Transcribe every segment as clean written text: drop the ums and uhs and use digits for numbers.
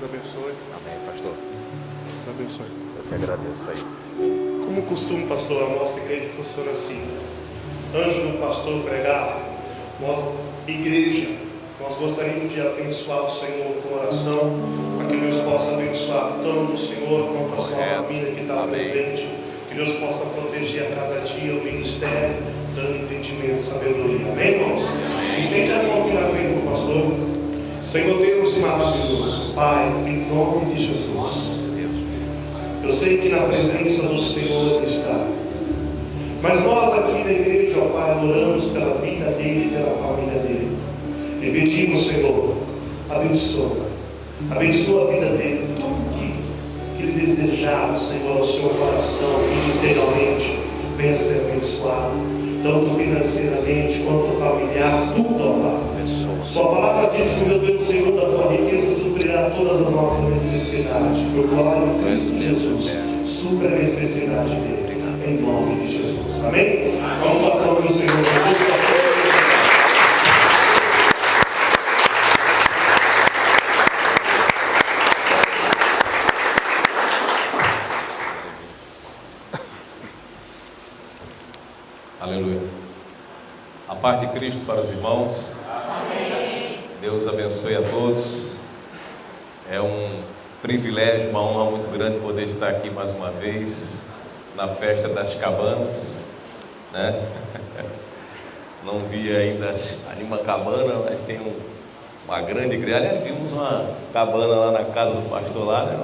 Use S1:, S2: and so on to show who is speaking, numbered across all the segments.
S1: Deus abençoe.
S2: Amém, pastor.
S1: Deus abençoe.
S2: Eu que agradeço aí.
S1: Como costume, pastor, a nossa igreja funciona assim. Antes do pastor pregar, nós, igreja, nós gostaríamos de abençoar o Senhor com oração, para que Deus possa abençoar tanto o Senhor quanto a sua família que está presente. Que Deus possa proteger a cada dia o ministério, dando entendimento e sabedoria. Amém, irmãos? Estende a mão aqui na frente do pastor. Senhor Deus maravilhoso, Pai, em nome de Jesus. Eu sei que na presença do Senhor está. Mas nós aqui na igreja, ó Pai, oramos pela vida dele e pela família dele. E pedimos, Senhor, abençoa a vida dele, tudo que ele desejar, Senhor, ao seu coração, ministerialmente, venha ser abençoado, tanto financeiramente quanto familiar, tudo, ó Pai. Sua palavra diz que, meu Deus, Senhor, da tua riqueza suprirá todas as nossas necessidades. Por glória de Cristo Jesus, supra a necessidade dele. Em nome de Jesus. Amém? Vamos aplaudir o Senhor.
S2: Aleluia. A paz de Cristo para os irmãos. Amém. Deus abençoe a todos. É um privilégio, uma honra muito grande poder estar aqui mais uma vez na festa das cabanas, né? Não vi ainda ali uma cabana, mas tem uma grande igreja. Aliás, vimos uma cabana lá na casa do pastor lá, né?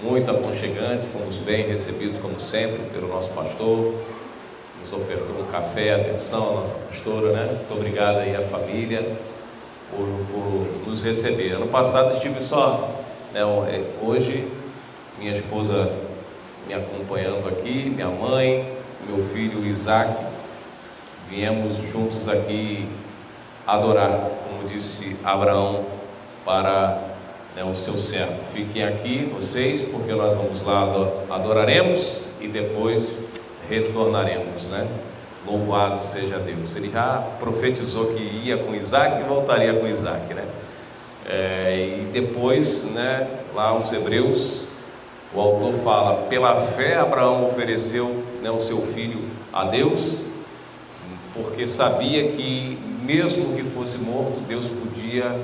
S2: Muito aconchegante. Fomos bem recebidos como sempre pelo nosso pastor. Nos ofertou um café, atenção, a nossa pastora, né? Muito obrigado aí à família por nos receber. Ano passado estive só, né? Hoje minha esposa me acompanhando aqui, minha mãe, meu filho Isaac, viemos juntos aqui adorar, como disse Abraão para, né, o seu servo. Fiquem aqui vocês, porque nós vamos lá, adoraremos e depois retornaremos, né? Louvado seja Deus. Ele já profetizou que ia com Isaac e voltaria com Isaac, né? E depois, né, lá os Hebreus, o autor fala: pela fé Abraão ofereceu, né, o seu filho a Deus, porque sabia que mesmo que fosse morto, Deus podia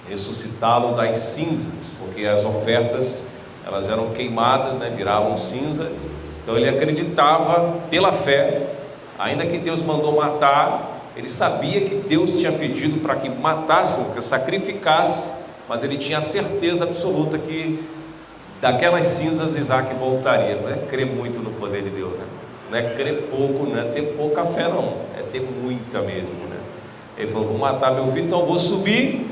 S2: ressuscitá-lo das cinzas, porque as ofertas elas eram queimadas, né, viravam cinzas. Então ele acreditava pela fé, ainda que Deus mandou matar, ele sabia que Deus tinha pedido para que matasse, que sacrificasse, mas ele tinha a certeza absoluta que daquelas cinzas Isaac voltaria. Não é crer muito no poder de Deus, né? Não é crer pouco, não é ter pouca fé, não, é ter muita mesmo, né? Ele falou: vou matar meu filho, então vou subir,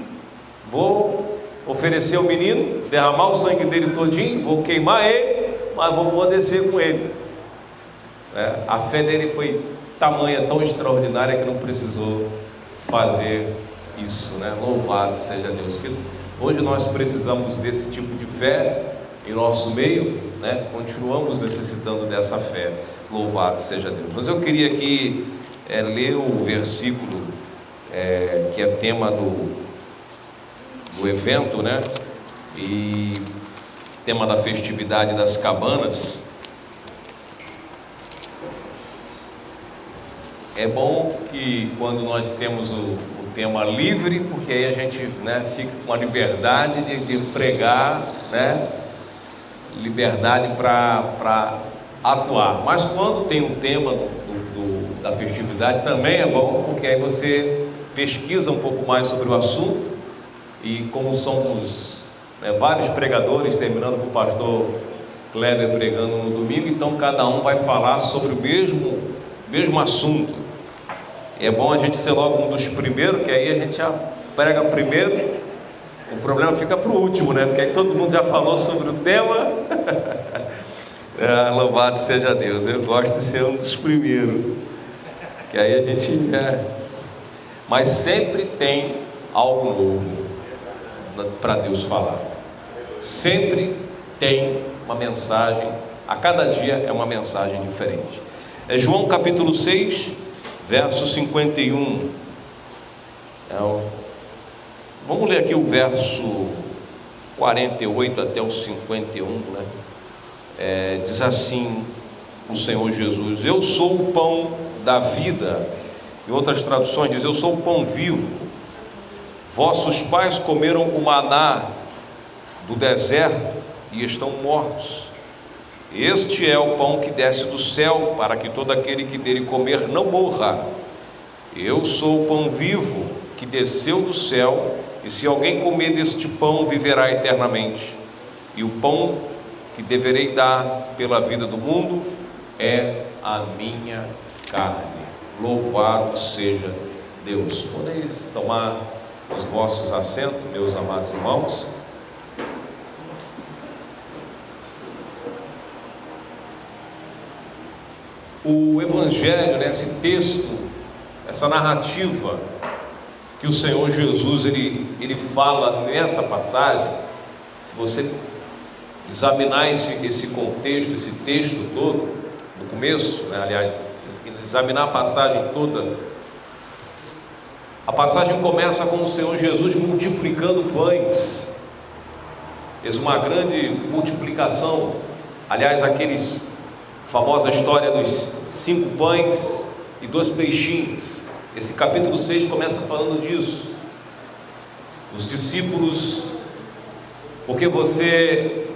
S2: vou oferecer o menino, derramar o sangue dele todinho, vou queimar ele, mas vou descer com ele. A fé dele foi tamanha, tão extraordinária, que não precisou fazer isso, né? Louvado seja Deus. Que hoje nós precisamos desse tipo de fé em nosso meio, né? Continuamos necessitando dessa fé. Louvado seja Deus. Mas eu queria aqui ler o versículo que é tema do evento, né? E tema da festividade das cabanas. É bom que quando nós temos o tema livre, porque aí a gente, né, fica com a liberdade de pregar, né? Liberdade para atuar. Mas quando tem um tema da festividade, também é bom, porque aí você pesquisa um pouco mais sobre o assunto. E como somos, né, vários pregadores, terminando com o pastor Kleber pregando no domingo, então cada um vai falar sobre o mesmo assunto. E é bom a gente ser logo um dos primeiros, que aí a gente já prega primeiro. O problema fica para o último, né? Porque aí todo mundo já falou sobre o tema. Louvado seja Deus. Eu gosto de ser um dos primeiros, que aí a gente mas sempre tem algo novo para Deus falar. Sempre tem uma mensagem, a cada dia é uma mensagem diferente. João capítulo 6, verso 51. Vamos ler aqui o verso 48 até o 51, né? Diz assim o Senhor Jesus: eu sou o pão da vida. Em outras traduções diz: eu sou o pão vivo. Vossos pais comeram o maná do deserto e estão mortos. Este é o pão que desce do céu, para que todo aquele que dele comer não morra. Eu sou o pão vivo que desceu do céu, e se alguém comer deste pão, viverá eternamente. E o pão que deverei dar pela vida do mundo é a minha carne. Louvado seja Deus. Podeis tomar os vossos assentos, meus amados irmãos. O Evangelho, esse texto, essa narrativa que o Senhor Jesus ele fala nessa passagem, se você examinar esse contexto, esse texto todo, no começo, né, aliás, examinar a passagem toda, a passagem começa com o Senhor Jesus multiplicando pães. Fez uma grande multiplicação, aliás, aqueles famosa história dos 5 pães e 2 peixinhos. Esse capítulo 6 começa falando disso. Os discípulos, porque você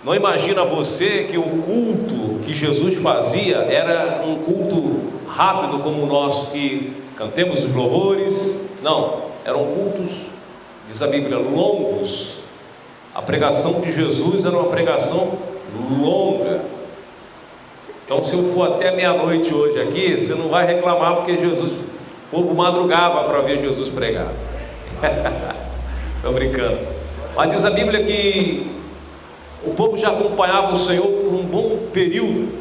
S2: não imagina você que o culto que Jesus fazia era um culto rápido como o nosso, que cantemos os louvores. Não, eram cultos, diz a Bíblia, longos. A pregação de Jesus era uma pregação longa. Então, se eu for até meia-noite hoje aqui, você não vai reclamar, porque o povo madrugava para ver Jesus pregar. Estou brincando. Mas diz a Bíblia que o povo já acompanhava o Senhor por um bom período,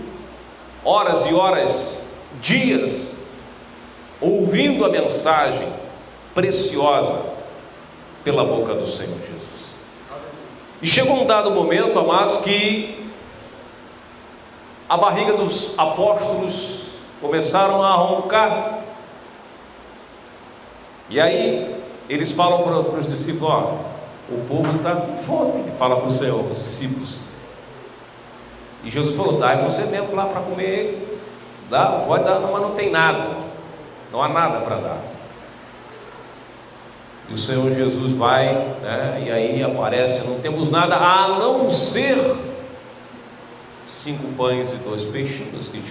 S2: horas e horas, dias, ouvindo a mensagem preciosa pela boca do Senhor Jesus. E chegou um dado momento, amados, que a barriga dos apóstolos começaram a roncar. E aí eles falam para os discípulos: ó, o povo está com fome. Fala para o Senhor, os discípulos. E Jesus falou: dai você mesmo lá para comer. Dá, pode dar, mas não tem nada. Não há nada para dar. E o Senhor Jesus vai, né, e aí aparece: não temos nada a não ser 5 pães e 2 peixinhos que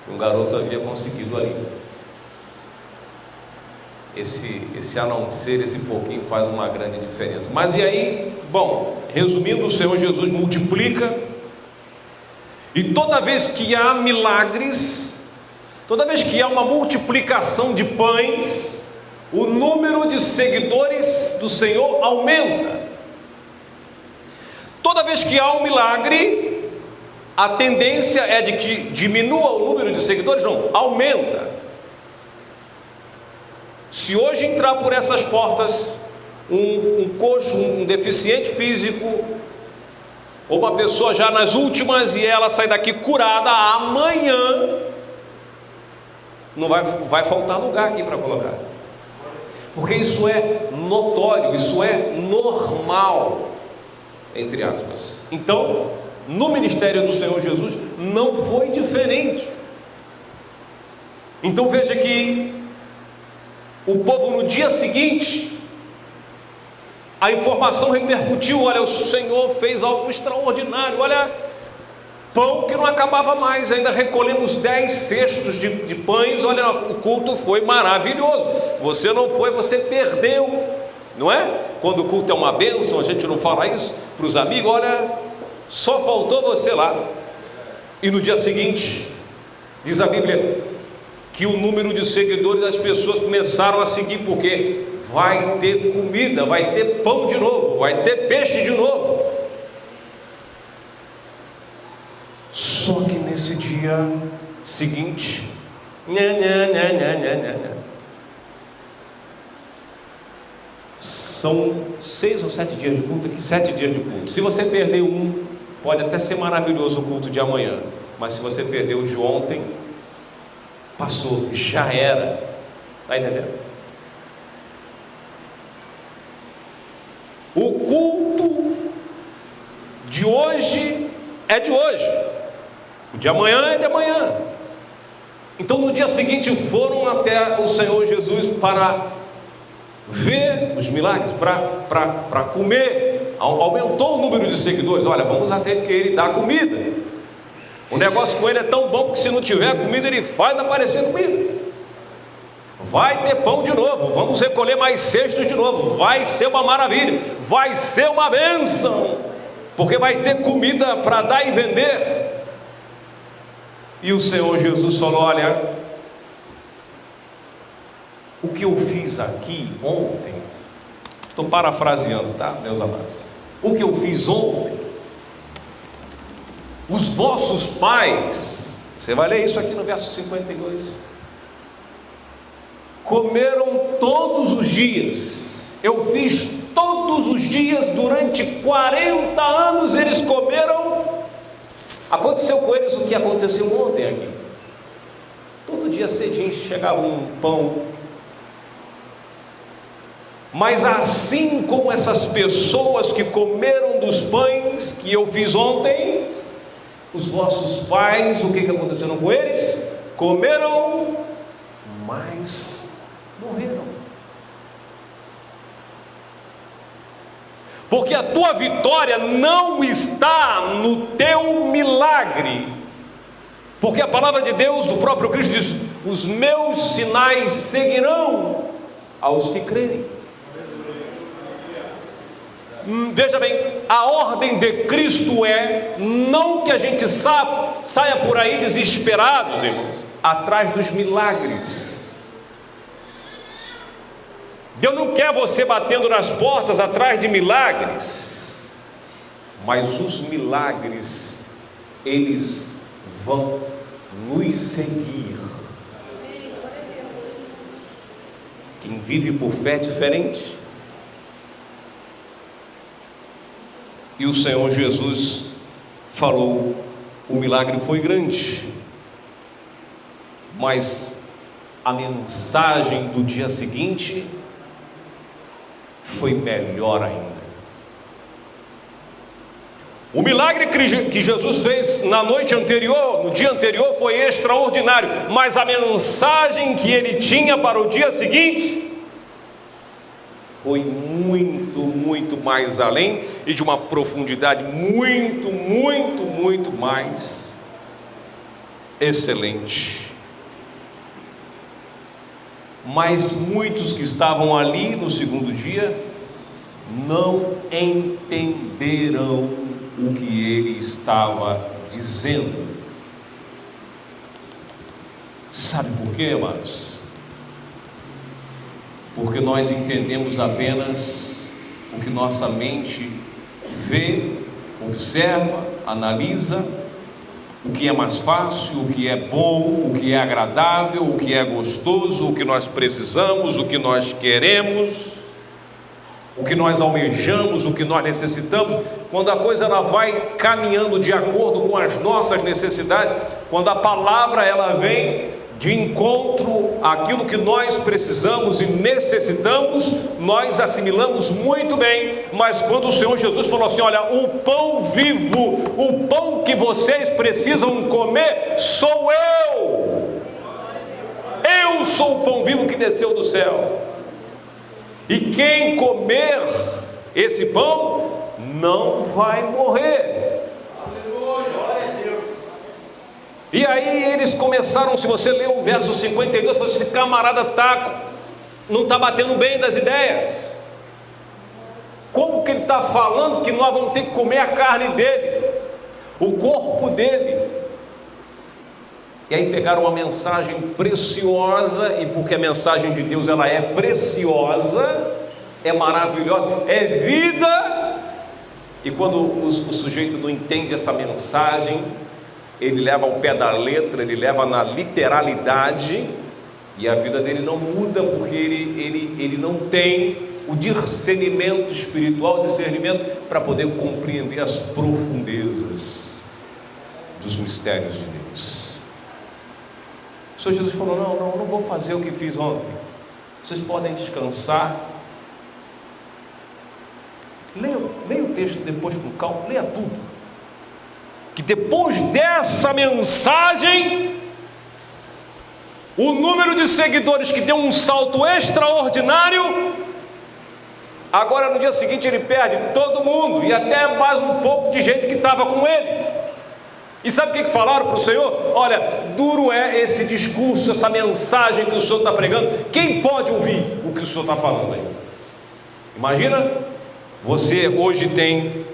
S2: um garoto havia conseguido ali. Esse a não ser, esse pouquinho faz uma grande diferença. Mas e aí, bom, resumindo, o Senhor Jesus multiplica, e toda vez que há milagres, toda vez que há uma multiplicação de pães, o número de seguidores do Senhor aumenta. Toda vez que há um milagre, a tendência é de que diminua o número de seguidores? Não, aumenta. Se hoje entrar por essas portas um coxo, um deficiente físico, ou uma pessoa já nas últimas e ela sai daqui curada, amanhã não vai faltar lugar aqui para colocar, porque isso é notório, isso é normal, entre aspas. Então, no ministério do Senhor Jesus não foi diferente. Então veja que o povo no dia seguinte, a informação repercutiu: olha, o Senhor fez algo extraordinário, olha, pão que não acabava mais, ainda recolhemos 10 cestos de pães, olha, o culto foi maravilhoso. Você não foi, você perdeu, não é? Quando o culto é uma bênção, a gente não fala isso para os amigos: olha, só faltou você lá. E no dia seguinte, diz a Bíblia que o número de seguidores das pessoas começaram a seguir, porque vai ter comida, vai ter pão de novo, vai ter peixe de novo. Só que nesse dia seguinte, são 6 ou 7 dias de culto, aqui 7 dias de culto. Se você perder um, pode até ser maravilhoso o culto de amanhã, mas se você perdeu o de ontem, passou, já era. Está entendendo? O culto de hoje é de hoje, o de amanhã é de amanhã. Então no dia seguinte foram até o Senhor Jesus para ver os milagres, para comer. Aumentou o número de seguidores. Olha, vamos até porque ele dá comida. O negócio com ele é tão bom que se não tiver comida, ele faz aparecer comida. Vai ter pão de novo, vamos recolher mais cestos de novo, vai ser uma maravilha, vai ser uma bênção, porque vai ter comida para dar e vender. E o Senhor Jesus falou: olha, o que eu fiz aqui ontem, estou parafraseando, tá, meus amados? O que eu fiz ontem, os vossos pais, você vai ler isso aqui no verso 52, comeram todos os dias. Eu fiz todos os dias, durante 40 anos eles comeram. Aconteceu com eles o que aconteceu ontem aqui. Todo dia cedinho chegava um pão. Mas assim como essas pessoas que comeram dos pães que eu fiz ontem, os vossos pais, o que aconteceu com eles? Comeram, mas morreram. Porque a tua vitória não está no teu milagre, porque a palavra de Deus, do próprio Cristo, diz: os meus sinais seguirão aos que crerem. Veja bem, a ordem de Cristo é não que a gente saia por aí desesperados, irmãos, atrás dos milagres. Deus não quer você batendo nas portas atrás de milagres, mas os milagres, eles vão nos seguir. Quem vive por fé é diferente. E o Senhor Jesus falou: o milagre foi grande, mas a mensagem do dia seguinte foi melhor ainda. O milagre que Jesus fez na noite anterior, no dia anterior, foi extraordinário, mas a mensagem que ele tinha para o dia seguinte foi muito mais além e de uma profundidade muito mais excelente. Mas muitos que estavam ali no segundo dia não entenderam o que ele estava dizendo. Sabe por quê, amados? Porque nós entendemos apenas o que nossa mente vê, observa, analisa, o que é mais fácil, o que é bom, o que é agradável, o que é gostoso, o que nós precisamos, o que nós queremos, o que nós almejamos, o que nós necessitamos. Quando a coisa ela vai caminhando de acordo com as nossas necessidades, quando a palavra ela vem de encontro àquilo que nós precisamos e necessitamos, nós assimilamos muito bem. Mas quando o Senhor Jesus falou assim: olha, o pão vivo, o pão que vocês precisam comer sou eu sou o pão vivo que desceu do céu, e quem comer esse pão não vai morrer. E aí eles começaram, se você ler o verso 52, falou: esse camarada não está batendo bem das ideias. Como que ele está falando que nós vamos ter que comer a carne dele, o corpo dele? E aí pegaram uma mensagem preciosa, e porque a mensagem de Deus ela é preciosa, é maravilhosa, é vida. E quando o sujeito não entende essa mensagem, ele leva ao pé da letra, ele leva na literalidade, e a vida dele não muda, porque ele não tem o discernimento espiritual, para poder compreender as profundezas dos mistérios de Deus. O Senhor Jesus falou: não vou fazer o que fiz ontem, vocês podem descansar, Leia o texto depois com calma, leia tudo. Que depois dessa mensagem, o número de seguidores que deu um salto extraordinário, agora no dia seguinte ele perde todo mundo e até mais um pouco de gente que estava com ele. E sabe o que falaram para o Senhor? Olha, duro é esse discurso, essa mensagem que o Senhor está pregando. Quem pode ouvir o que o Senhor está falando aí? Imagina, você hoje tem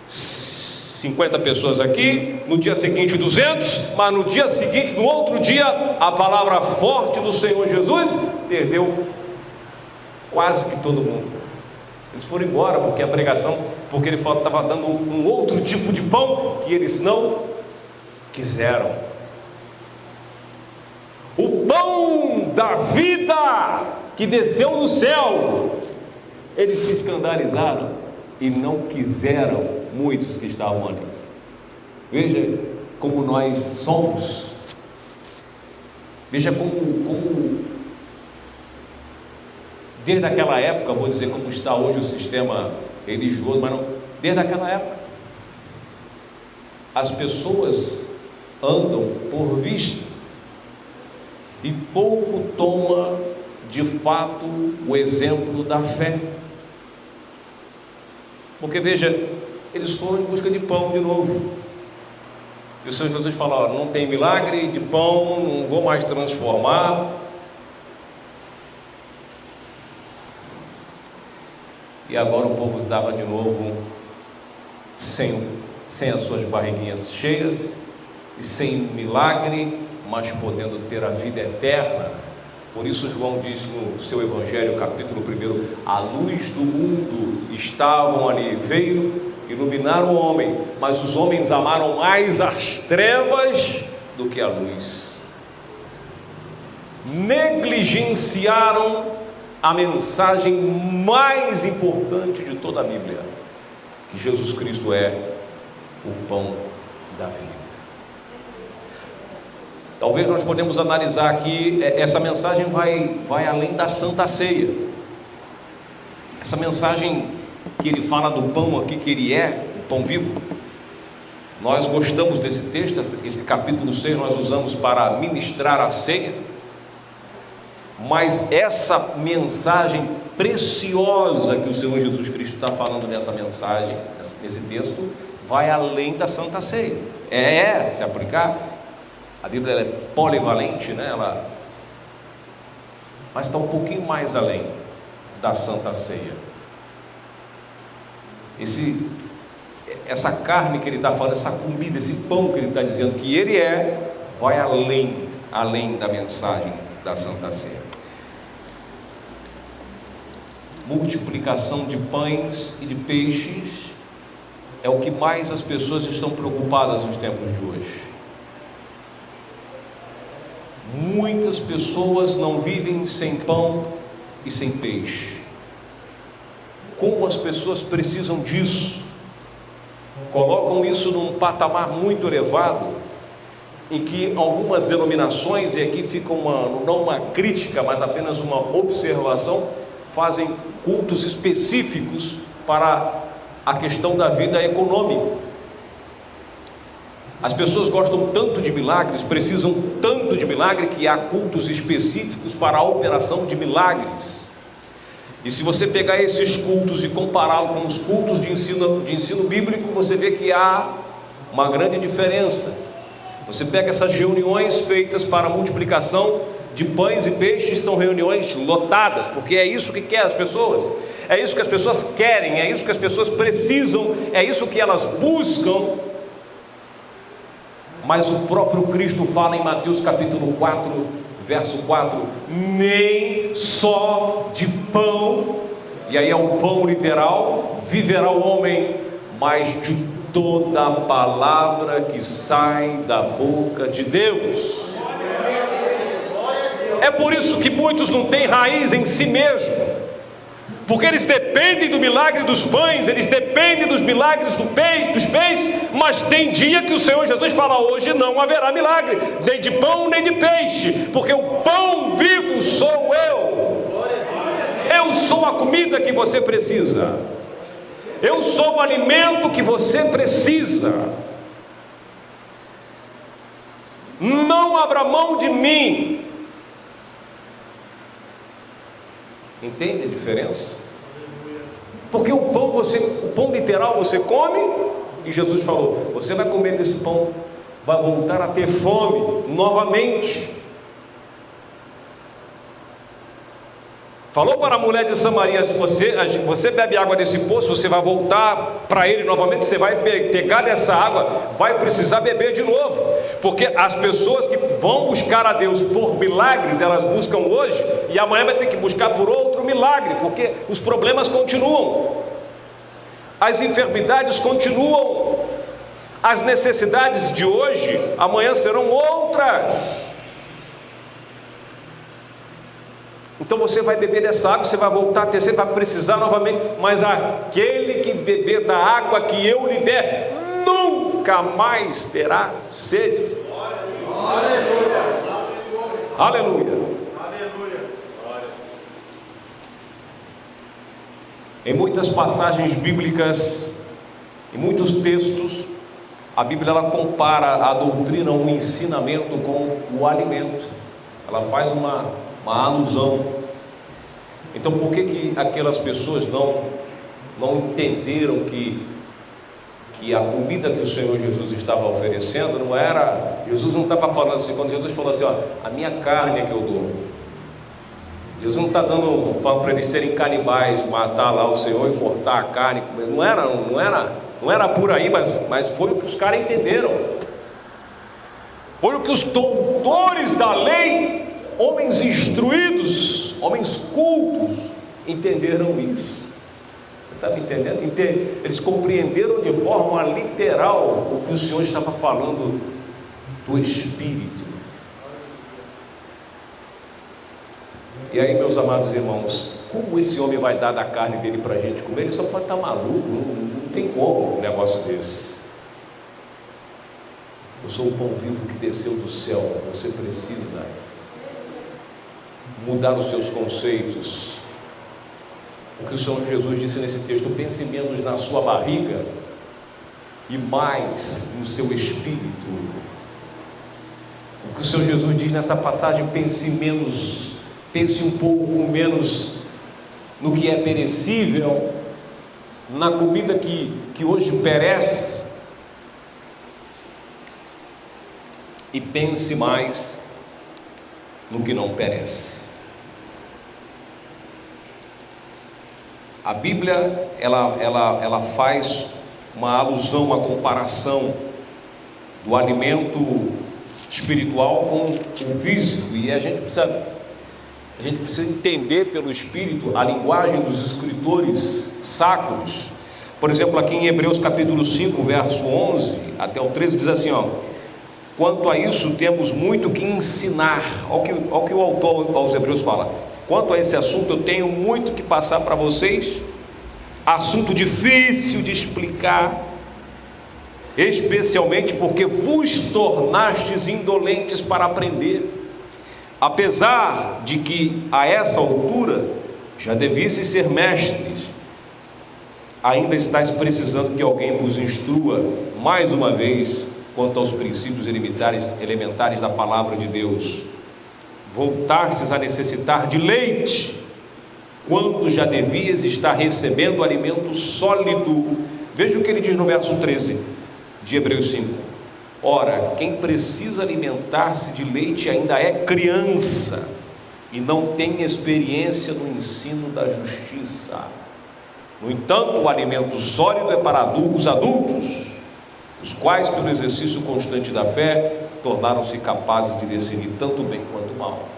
S2: 50 pessoas aqui, no dia seguinte 200, mas no dia seguinte, no outro dia, a palavra forte do Senhor Jesus perdeu quase que todo mundo. Eles foram embora porque a pregação, porque ele estava dando um outro tipo de pão que eles não quiseram. O pão da vida que desceu do céu. Eles se escandalizaram e não quiseram muitos que estavam ali. Veja como nós somos. Veja como desde aquela época, vou dizer como está hoje o sistema religioso, mas não, desde aquela época, as pessoas andam por vista e pouco toma de fato o exemplo da fé. Porque veja, eles foram em busca de pão de novo. E o Senhor Jesus falou: não tem milagre de pão, não vou mais transformar. E agora o povo estava de novo sem as suas barriguinhas cheias e sem milagre, mas podendo ter a vida eterna. Por isso João diz no seu Evangelho, capítulo 1, a luz do mundo estavam ali, veio iluminar o homem, mas os homens amaram mais as trevas do que a luz. Negligenciaram a mensagem mais importante de toda a Bíblia, que Jesus Cristo é o pão da vida. Talvez nós podemos analisar aqui, essa mensagem vai além da Santa Ceia. Essa mensagem que ele fala do pão aqui, que ele é o pão vivo. Nós gostamos desse texto, esse capítulo 6 nós usamos para ministrar a ceia. Mas essa mensagem preciosa que o Senhor Jesus Cristo está falando nessa mensagem, nesse texto, vai além da Santa Ceia. Se aplicar, a Bíblia é polivalente, né? Mas está um pouquinho mais além da Santa Ceia. Essa carne que ele está falando, essa comida, esse pão que ele está dizendo que ele vai além da mensagem da Santa Ceia. Multiplicação de pães e de peixes é o que mais as pessoas estão preocupadas nos tempos de hoje. Muitas pessoas não vivem sem pão e sem peixe. Como as pessoas precisam disso, colocam isso num patamar muito elevado, em que algumas denominações, e aqui fica não uma crítica, mas apenas uma observação, fazem cultos específicos para a questão da vida econômica. As pessoas gostam tanto de milagres, precisam tanto de milagre, que há cultos específicos para a operação de milagres. E se você pegar esses cultos e compará-los com os cultos de ensino bíblico, você vê que há uma grande diferença. Você pega essas reuniões feitas para a multiplicação de pães e peixes, são reuniões lotadas, porque é isso que quer as pessoas, é isso que as pessoas querem, é isso que as pessoas precisam, é isso que elas buscam. Mas o próprio Cristo fala em Mateus capítulo 4, verso 4, nem só de pão, e aí é o pão literal, viverá o homem, mas de toda a palavra que sai da boca de Deus. É por isso que muitos não têm raiz em si mesmo, porque eles dependem do milagre dos pães, eles dependem dos milagres dos peixes, mas tem dia que o Senhor Jesus fala: hoje não haverá milagre, nem de pão nem de peixe, porque o pão vivo sou eu sou a comida que você precisa. Eu sou o alimento que você precisa. Não abra mão de mim. Entende a diferença? Porque o pão literal você come, e Jesus falou: você vai comer desse pão, vai voltar a ter fome novamente. Falou para a mulher de Samaria: se você bebe água desse poço, você vai voltar para ele novamente, você vai pegar dessa água, vai precisar beber de novo. Porque as pessoas que vão buscar a Deus por milagres, elas buscam hoje, e amanhã vai ter que buscar por outro milagre, porque os problemas continuam, as enfermidades continuam, as necessidades de hoje, amanhã serão outras. Então você vai beber dessa água, você vai voltar a ter sede, vai precisar novamente, mas aquele que beber da água que eu lhe der, nunca mais terá sede. Aleluia. Aleluia. Aleluia. Em muitas passagens bíblicas, em muitos textos, a Bíblia ela compara a doutrina, o ensinamento com o alimento. Ela faz uma alusão. Então por que aquelas pessoas não entenderam que a comida que o Senhor Jesus estava oferecendo não era, Jesus não estava falando assim, quando Jesus falou assim, ó, a minha carne é que eu dou, Jesus não está falando para eles serem canibais, matar lá o Senhor e cortar a carne, não era por aí, mas foi o que os caras entenderam, foi o que os doutores da lei, homens instruídos, homens cultos, entenderam isso. Estava entendendo? Eles compreenderam de forma literal o que o Senhor estava falando do Espírito. E aí, meus amados irmãos, como esse homem vai dar da carne dele para a gente comer? Ele só pode estar maluco, não tem como um negócio desse. Eu sou o pão vivo que desceu do céu. Você precisa mudar os seus conceitos. O que o Senhor Jesus disse nesse texto: pense menos na sua barriga e mais no seu espírito. O que o Senhor Jesus diz nessa passagem: pense um pouco menos no que é perecível, na comida que hoje perece, e pense mais no que não perece. A Bíblia ela faz uma alusão, uma comparação do alimento espiritual com o físico, e a gente precisa entender pelo Espírito a linguagem dos escritores sacros. Por exemplo, aqui em Hebreus capítulo 5, verso 11 até o 13, diz assim, ó: quanto a isso temos muito que ensinar. Olha o que o autor aos Hebreus fala: quanto a esse assunto eu tenho muito que passar para vocês, assunto difícil de explicar, especialmente porque vos tornastes indolentes para aprender, apesar de que a essa altura já devisseis ser mestres, ainda estáis precisando que alguém vos instrua mais uma vez quanto aos princípios elementares da palavra de Deus. Voltastes a necessitar de leite, quando já devias estar recebendo alimento sólido. Veja o que ele diz no verso 13 de Hebreus 5: ora, quem precisa alimentar-se de leite ainda é criança e não tem experiência no ensino da justiça. No entanto, o alimento sólido é para os adultos, os quais, pelo exercício constante da fé, tornaram-se capazes de discernir tanto bem quanto mal.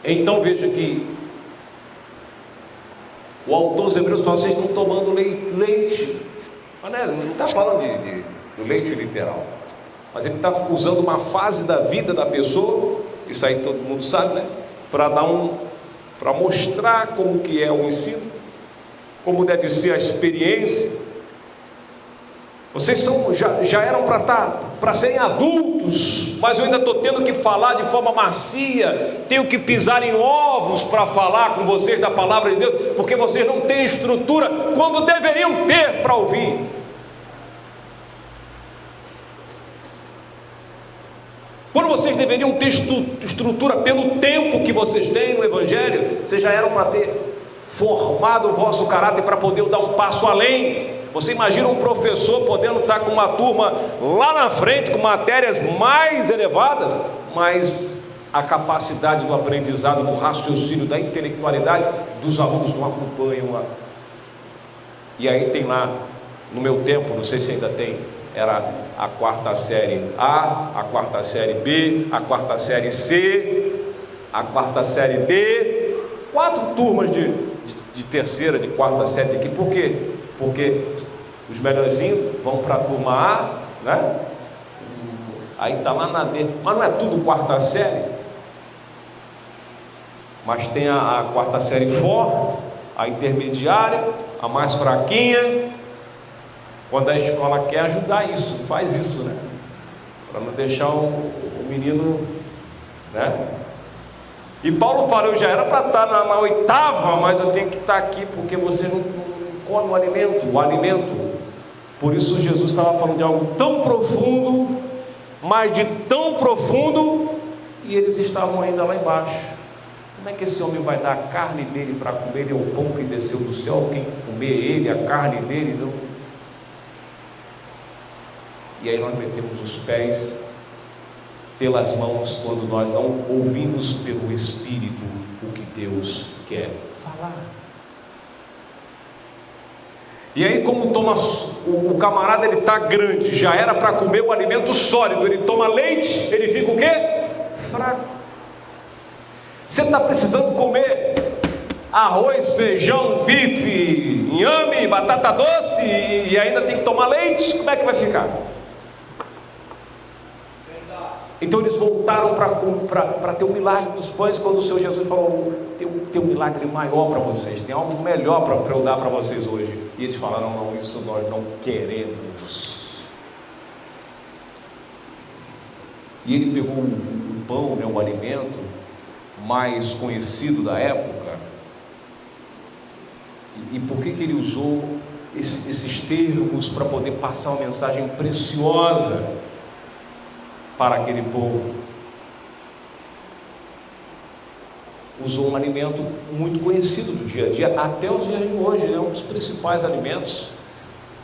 S2: Então veja que o autor dos Hebreus fala: vocês estão tomando leite. Mas não está falando do leite literal, mas ele está usando uma fase da vida da pessoa, isso aí todo mundo sabe, né? Para mostrar como que é o ensino, como deve ser a experiência.
S3: Vocês já eram para serem adultos, mas eu ainda estou tendo que falar de forma macia, tenho que pisar em ovos para falar com vocês da palavra de Deus, porque vocês não têm estrutura quando deveriam ter para ouvir. Quando vocês deveriam ter estrutura pelo tempo que vocês têm no Evangelho, vocês já eram para ter formado o vosso caráter para poder dar um passo além. Você imagina um professor podendo estar com uma turma lá na frente, com matérias mais elevadas, mas a capacidade do aprendizado, do raciocínio, da intelectualidade dos alunos não acompanham lá. E aí tem lá, no meu tempo, não sei se ainda tem, era a quarta série A, a quarta série B, a quarta série C, a quarta série D, 4 turmas de terceira, de quarta série aqui. Por quê? Porque os melhorzinhos vão para a turma A, né? Aí está lá na D, mas não é tudo quarta série, mas tem a quarta série forte, a intermediária, a mais fraquinha. Quando a escola quer ajudar isso, faz isso, né? Para não deixar o menino, né? E Paulo fala, eu já era para estar na oitava, mas eu tenho que estar aqui porque você não come o alimento. Por isso Jesus estava falando de algo tão profundo, mas de tão profundo, e eles estavam ainda lá embaixo. Como é que esse homem vai dar a carne dele para comer? Ele é o pão que desceu do céu, quem comer ele, a carne dele, não. E aí nós metemos os pés pelas mãos quando nós não ouvimos pelo Espírito o que Deus quer falar. E aí, como toma, o camarada ele está grande, já era para comer o alimento sólido, ele toma leite, ele fica o quê? Fraco. Você está precisando comer arroz, feijão, bife, inhame, batata doce e ainda tem que tomar leite? Como é que vai ficar? Então eles voltaram para ter o milagre dos pães, quando o Senhor Jesus falou, tem um milagre maior para vocês, tem algo melhor para eu dar para vocês hoje. E eles falaram, não, isso nós não queremos. E ele pegou o pão, né, o alimento mais conhecido da época. E por que ele usou esses termos? Para poder passar uma mensagem preciosa para aquele povo. Usou um alimento muito conhecido do dia a dia, até os dias de hoje, é um dos principais alimentos.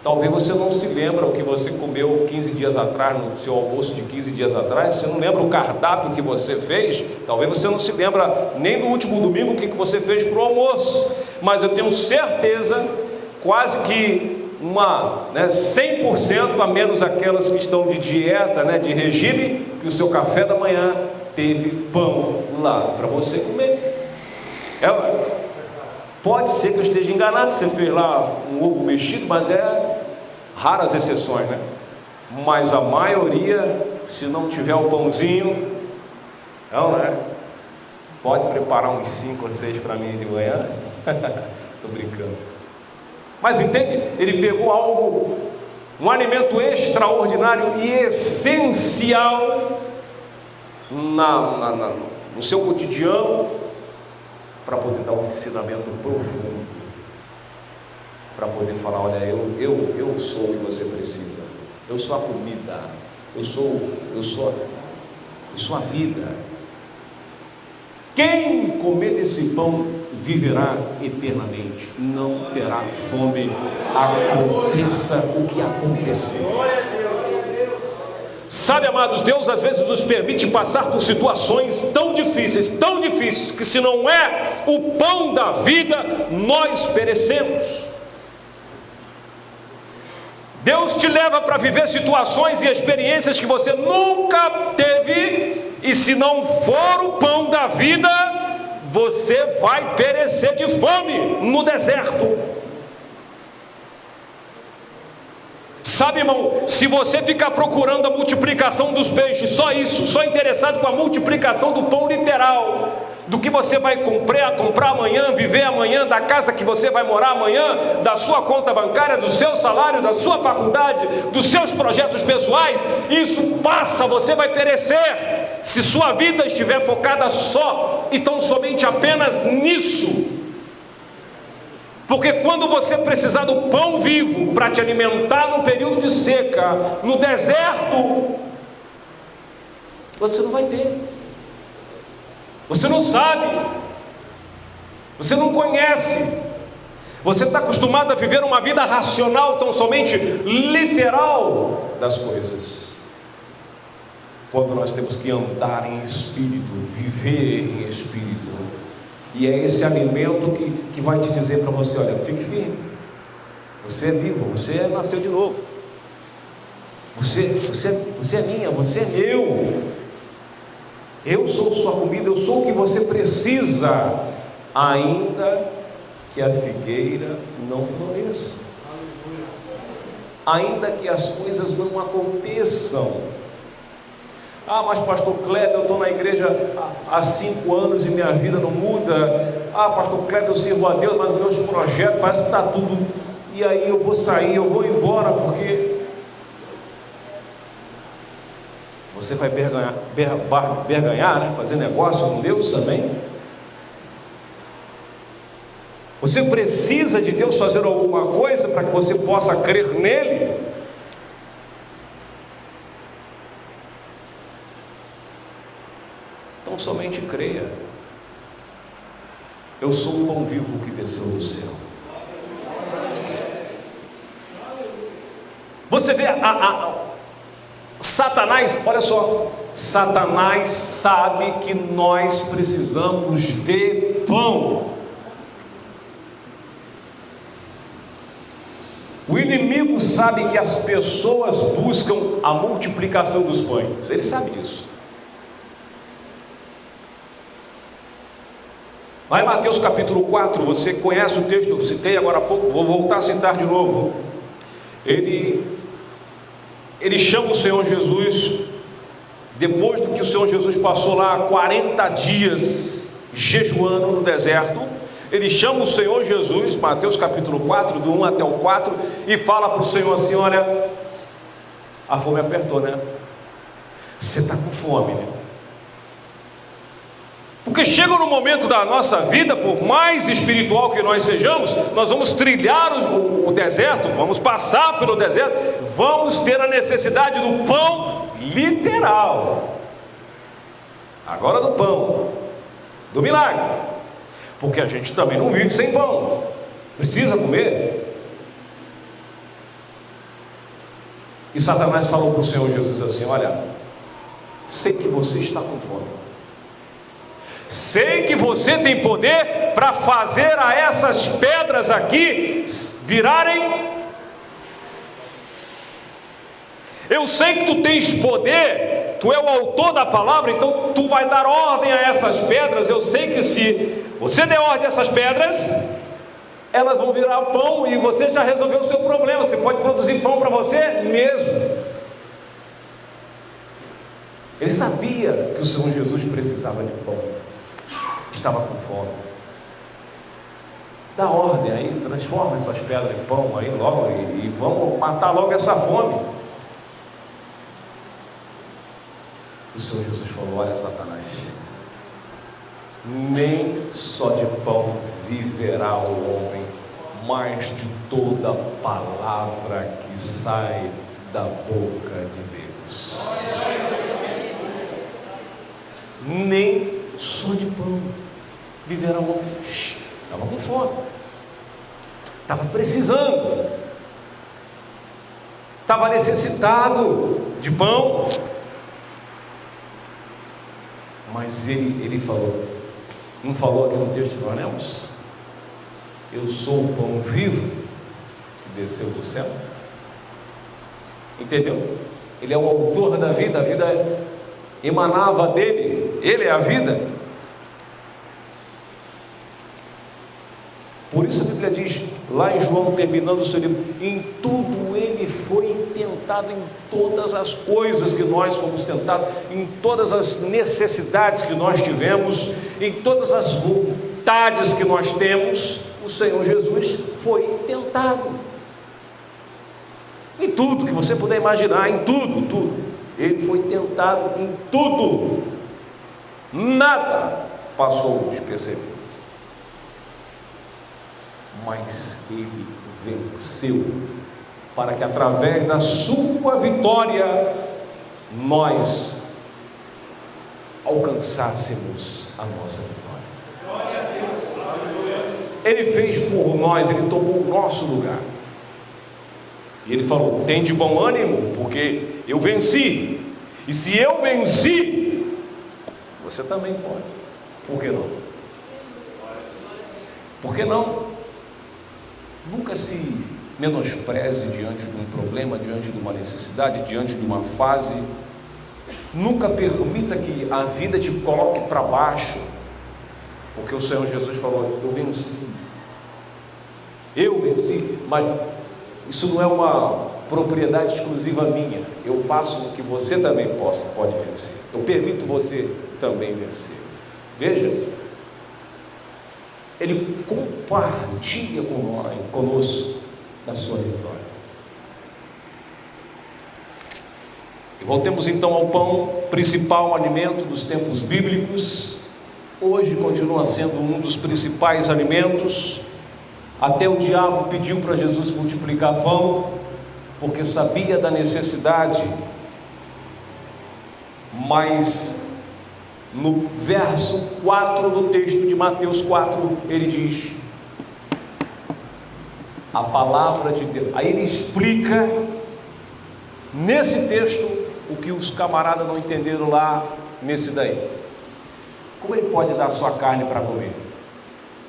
S3: Talvez você não se lembra o que você comeu 15 dias atrás, no seu almoço de 15 dias atrás, você não lembra o cardápio que você fez, talvez você não se lembra nem do último domingo o que você fez para o almoço, mas eu tenho certeza, quase que 100% a menos aquelas que estão de dieta, né, de regime, que o seu café da manhã teve pão lá para você comer. Pode ser que eu esteja enganado, você fez lá um ovo mexido, mas é raras exceções, né? Mas a maioria, se não tiver o pãozinho, não, né? Pode preparar uns 5 ou 6 para mim de manhã. Estou brincando. Mas entende? Ele pegou algo, um alimento extraordinário e essencial no seu cotidiano, para poder dar um ensinamento profundo, para poder falar, olha, eu sou o que você precisa, eu sou a comida, eu sou a vida. Quem comer desse pão viverá eternamente, não terá fome, aconteça o que acontecer. Sabe, amados, Deus às vezes nos permite passar por situações tão difíceis, que se não é o pão da vida, nós perecemos. Deus te leva para viver situações e experiências que você nunca teve, e se não for o pão da vida, você vai perecer de fome no deserto. Sabe, irmão, se você ficar procurando a multiplicação dos peixes, só isso, só interessado com a multiplicação do pão literal, do que você vai comprar amanhã, viver amanhã, da casa que você vai morar amanhã, da sua conta bancária, do seu salário, da sua faculdade, dos seus projetos pessoais. Isso passa, você vai perecer. Se sua vida estiver focada só e tão somente apenas nisso. Porque quando você precisar do pão vivo para te alimentar no período de seca, no deserto, você não vai ter. Você não sabe. Você não conhece. Você está acostumado a viver uma vida racional, tão somente literal das coisas. Quando nós temos que andar em espírito, viver em espírito. E é esse alimento que vai te dizer para você: olha, fique firme. Você é vivo, você nasceu de novo. Você é minha, você é meu. Eu sou sua comida, eu sou o que você precisa, ainda que a figueira não floresça, ainda que as coisas não aconteçam. Ah, mas pastor Kleber, eu estou na igreja há 5 anos e minha vida não muda. Ah, pastor Kleber, eu sirvo a Deus, mas meus projetos parece que está tudo. E aí eu vou sair, eu vou embora, porque você vai berganhar, né? Fazer negócio com Deus também. Você precisa de Deus fazer alguma coisa para que você possa crer nele. Então somente creia. Eu sou o pão vivo que desceu do céu. Você vê Satanás, olha só, Satanás sabe que nós precisamos de pão. O inimigo sabe que as pessoas buscam a multiplicação dos pães, ele sabe disso. Lá em Mateus capítulo 4, você conhece o texto, eu citei agora há pouco, vou voltar a citar de novo. Ele chama o Senhor Jesus, depois do que o Senhor Jesus passou lá 40 dias jejuando no deserto, ele chama o Senhor Jesus, Mateus capítulo 4, do 1 até o 4, e fala para o Senhor assim: olha, a fome apertou, né? Você está com fome, né? Porque chega no momento da nossa vida, por mais espiritual que nós sejamos, nós vamos trilhar o deserto, vamos passar pelo deserto, vamos ter a necessidade do pão literal. Agora do pão, do milagre. Porque a gente também não vive sem pão, precisa comer. E Satanás falou para o Senhor Jesus assim: olha, sei que você está com fome, sei que você tem poder para fazer a essas pedras aqui virarem. Eu sei que tu tens poder, tu é o autor da palavra, então tu vai dar ordem a essas pedras. Eu sei que se você der ordem a essas pedras, elas vão virar pão, e você já resolveu o seu problema. Você pode produzir pão para você mesmo. Ele sabia que o Senhor Jesus precisava de pão, estava com fome. Dá ordem aí, transforma essas pedras em pão aí logo, e vamos matar logo essa fome. O Senhor Jesus falou: olha, Satanás, nem só de pão viverá o homem, mas de toda palavra que sai da boca de Deus. Nem só de pão viverá o homem. Estava com fome, estava precisando, estava necessitado de pão. Mas ele falou, não falou aqui no texto que nós lemos? Eu sou o pão vivo que desceu do céu. Entendeu? Ele é o autor da vida, a vida emanava dele, ele é a vida. Por isso a Bíblia diz, lá em João, terminando o seu livro: em tudo ele ele foi tentado em todas as coisas que nós fomos tentados, em todas as necessidades que nós tivemos, em todas as vontades que nós temos. O Senhor Jesus foi tentado em tudo que você puder imaginar, em tudo. Ele foi tentado em tudo, nada passou despercebido, mas ele venceu, para que através da sua vitória nós alcançássemos a nossa vitória. Ele fez por nós, ele tomou o nosso lugar. E ele falou: tem de bom ânimo, porque eu venci. E se eu venci, você também pode. Por que não? Por que não? Nunca se menospreze diante de um problema, diante de uma necessidade, diante de uma fase. Nunca permita que a vida te coloque para baixo, porque o Senhor Jesus falou: eu venci. Eu venci, mas isso não é uma propriedade exclusiva minha. Eu faço com que você também pode vencer. Eu permito você também vencer. Veja, ele compartilha conosco da sua vitória. E voltemos então ao pão principal, alimento dos tempos bíblicos. Hoje continua sendo um dos principais alimentos. Até o diabo pediu para Jesus multiplicar pão, porque sabia da necessidade. Mas no verso 4 do texto de Mateus 4, ele diz: a palavra de Deus. Aí ele explica nesse texto o que os camaradas não entenderam lá nesse daí. Como ele pode dar a sua carne para comer?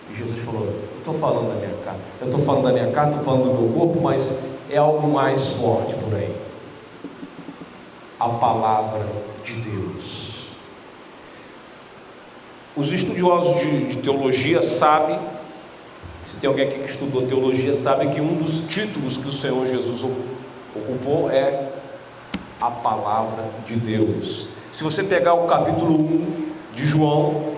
S3: E Jesus falou: eu estou falando da minha carne, estou falando do meu corpo, mas é algo mais forte por aí. A palavra de Deus. Os estudiosos de teologia sabem, se tem alguém aqui que estudou teologia, sabe que um dos títulos que o Senhor Jesus ocupou é a palavra de Deus. Se você pegar o capítulo 1 de João,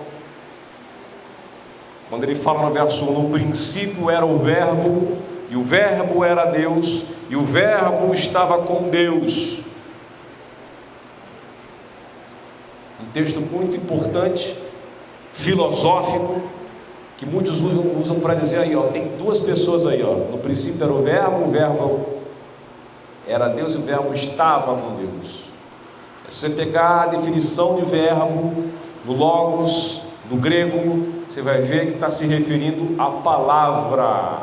S3: quando ele fala no verso 1: no princípio era o verbo, e o verbo era Deus, e o verbo estava com Deus. Um texto muito importante, filosófico, que muitos usam para dizer aí, ó, tem duas pessoas aí, ó, no princípio era o verbo era Deus e o verbo estava com Deus. Se você pegar a definição de verbo no Logos, no grego, você vai ver que está se referindo à palavra.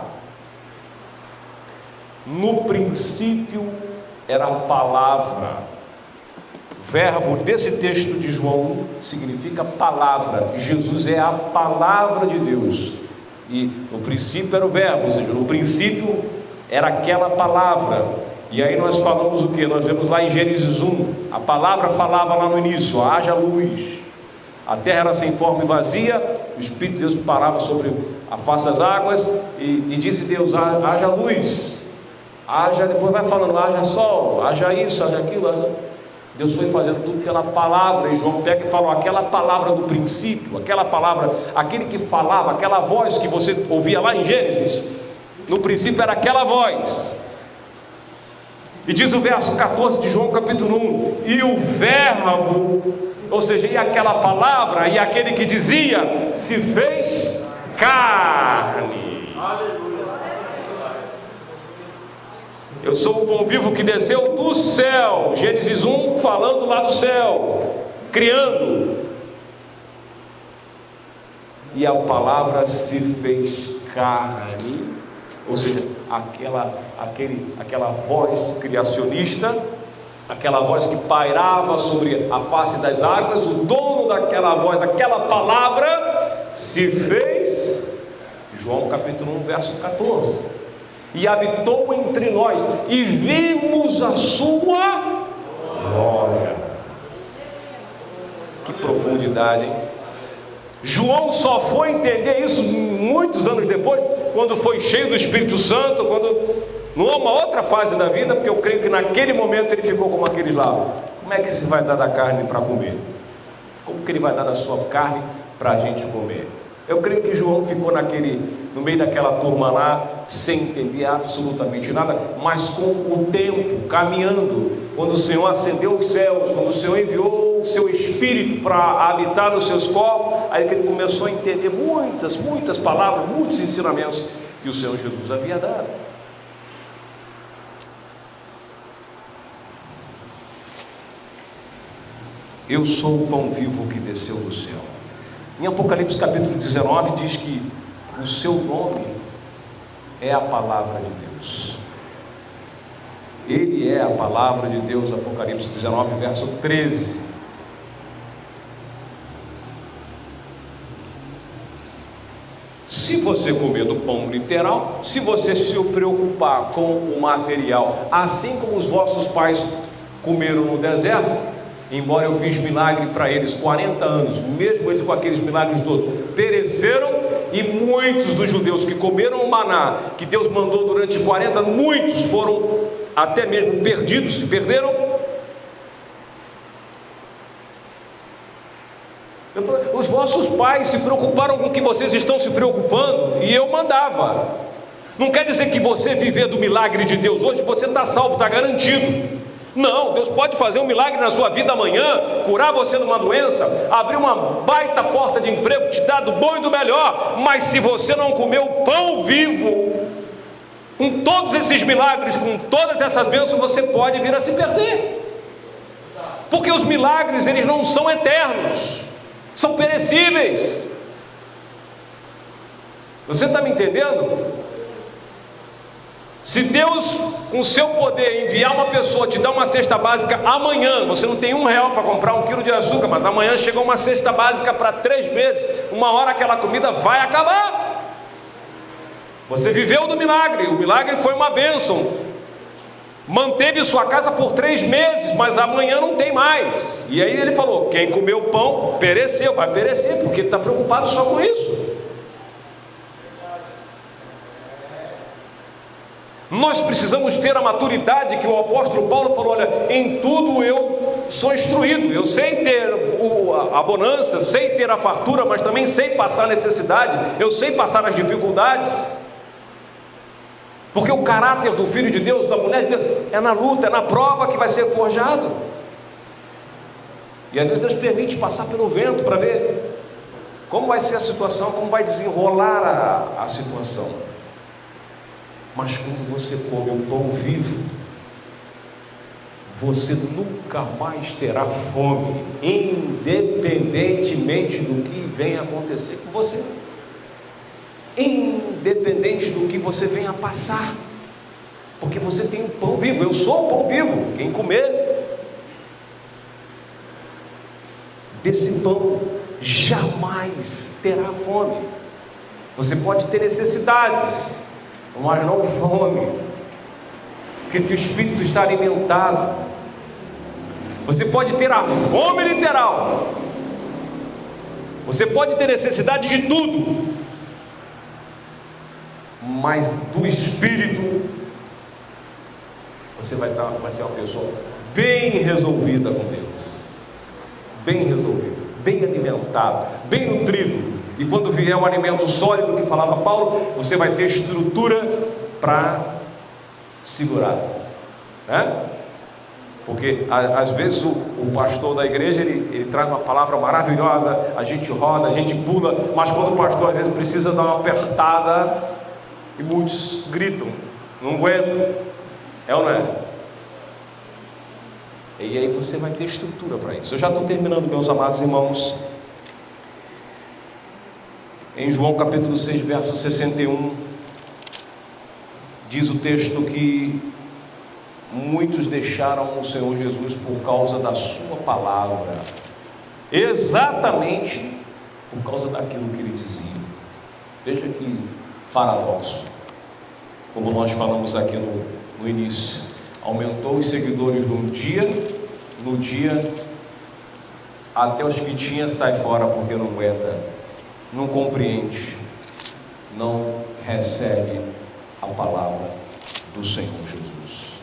S3: No princípio era a palavra. O verbo desse texto de João significa palavra. Jesus é a palavra de Deus. E no princípio era o verbo, ou seja, no princípio era aquela palavra. E aí nós falamos o que? Nós vemos lá em Gênesis 1, a palavra falava lá no início: haja luz. A terra era sem forma e vazia, o Espírito de Deus parava sobre a face das águas, e disse Deus: haja luz. Haja, depois vai falando: haja sol, haja isso, haja aquilo. Deus foi fazendo tudo pela palavra. E João pega e fala: aquela palavra do princípio, aquela palavra, aquele que falava, aquela voz que você ouvia lá em Gênesis, no princípio era aquela voz. E diz o verso 14 de João capítulo 1: e o verbo, ou seja, e aquela palavra, e aquele que dizia, se fez carne. Eu sou o pão vivo que desceu do céu. Gênesis 1 falando lá do céu, criando. E a palavra se fez carne, ou seja, aquela voz criacionista, aquela voz que pairava sobre a face das águas, o dono daquela voz, aquela palavra se fez, João capítulo 1 verso 14, e habitou entre nós, e vimos a sua glória. Que profundidade, hein? João só foi entender isso muitos anos depois, quando foi cheio do Espírito Santo, quando numa outra fase da vida, porque eu creio que naquele momento ele ficou como aqueles lá. Como é que se vai dar da carne para comer? Como que ele vai dar da sua carne para a gente comer? Eu creio que João ficou no meio daquela turma lá, sem entender absolutamente nada, mas com o tempo, caminhando, quando o Senhor acendeu os céus, quando o Senhor enviou o seu Espírito para habitar nos seus corpos, aí que ele começou a entender muitas palavras, muitos ensinamentos que o Senhor Jesus havia dado. Eu sou o pão vivo que desceu do céu. Em Apocalipse capítulo 19 diz que o seu nome é a palavra de Deus. Ele é a palavra de Deus, Apocalipse 19, verso 13. Se você comer do pão literal, se você se preocupar com o material, assim como os vossos pais comeram no deserto, embora eu fiz milagre para eles 40 anos, mesmo eles com aqueles milagres todos, pereceram, e muitos dos judeus que comeram o maná que Deus mandou durante 40 anos, muitos foram até mesmo perdidos, se perderam. Eu falei, os vossos pais se preocuparam com o que vocês estão se preocupando, e eu mandava. Não quer dizer que você viver do milagre de Deus hoje, você está salvo, está garantido. Não, Deus pode fazer um milagre na sua vida amanhã, curar você de uma doença, abrir uma baita porta de emprego, te dar do bom e do melhor, mas se você não comer o pão vivo, com todos esses milagres, com todas essas bênçãos, você pode vir a se perder, porque os milagres, eles não são eternos, são perecíveis. Você está me entendendo? Se Deus, com o seu poder, enviar uma pessoa, te dar uma cesta básica amanhã, você não tem R$1 para comprar 1 quilo de açúcar, mas amanhã chegou uma cesta básica para 3 meses, uma hora aquela comida vai acabar. Você viveu do milagre, o milagre foi uma bênção, manteve sua casa por 3 meses, mas amanhã não tem mais. E aí ele falou, quem comeu o pão pereceu, vai perecer, porque ele está preocupado só com isso. Nós precisamos ter a maturidade que o apóstolo Paulo falou, olha, em tudo eu sou instruído, eu sei ter a bonança, sei ter a fartura, mas também sei passar necessidade, eu sei passar as dificuldades, porque o caráter do Filho de Deus, da mulher de Deus, é na luta, é na prova que vai ser forjado, e às vezes Deus permite passar pelo vento para ver como vai ser a situação, como vai desenrolar a situação. Mas quando você come o pão vivo, você nunca mais terá fome, independentemente do que venha acontecer com você, independente do que você venha passar, porque você tem o pão vivo. Eu sou o pão vivo. Quem comer desse pão jamais terá fome. Você pode ter necessidades, mas não fome, porque teu espírito está alimentado. Você pode ter a fome literal, você pode ter necessidade de tudo, mas do espírito você vai ser uma pessoa bem resolvida com Deus, bem resolvida, bem alimentado, bem nutrido. E quando vier um alimento sólido, que falava Paulo, você vai ter estrutura para segurar, né? Porque às vezes o pastor da igreja ele traz uma palavra maravilhosa, a gente roda, a gente pula, mas quando o pastor às vezes precisa dar uma apertada, e muitos gritam, não aguento, é ou não é? E aí você vai ter estrutura para isso. Eu já estou terminando, meus amados irmãos. Em João capítulo 6, verso 61, diz o texto que muitos deixaram o Senhor Jesus por causa da sua palavra, exatamente por causa daquilo que ele dizia. Veja que paradoxo, como nós falamos aqui no início, aumentou os seguidores no dia, até os que tinha sai fora porque não aguenta, não compreende, não recebe a palavra do Senhor Jesus.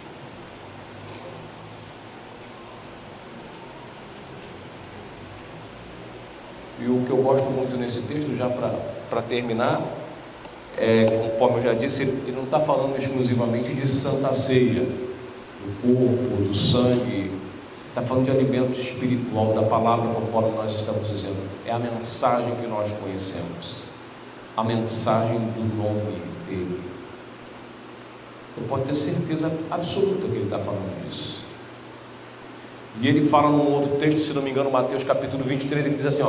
S3: E o que eu gosto muito nesse texto, já para terminar, conforme eu já disse, ele não está falando exclusivamente de santa ceia, do corpo, do sangue, está falando de alimento espiritual, da palavra, conforme nós estamos dizendo. É a mensagem que nós conhecemos, a mensagem do nome dele. Você pode ter certeza absoluta que ele está falando disso. E ele fala num outro texto, se não me engano, Mateus capítulo 23, ele diz assim,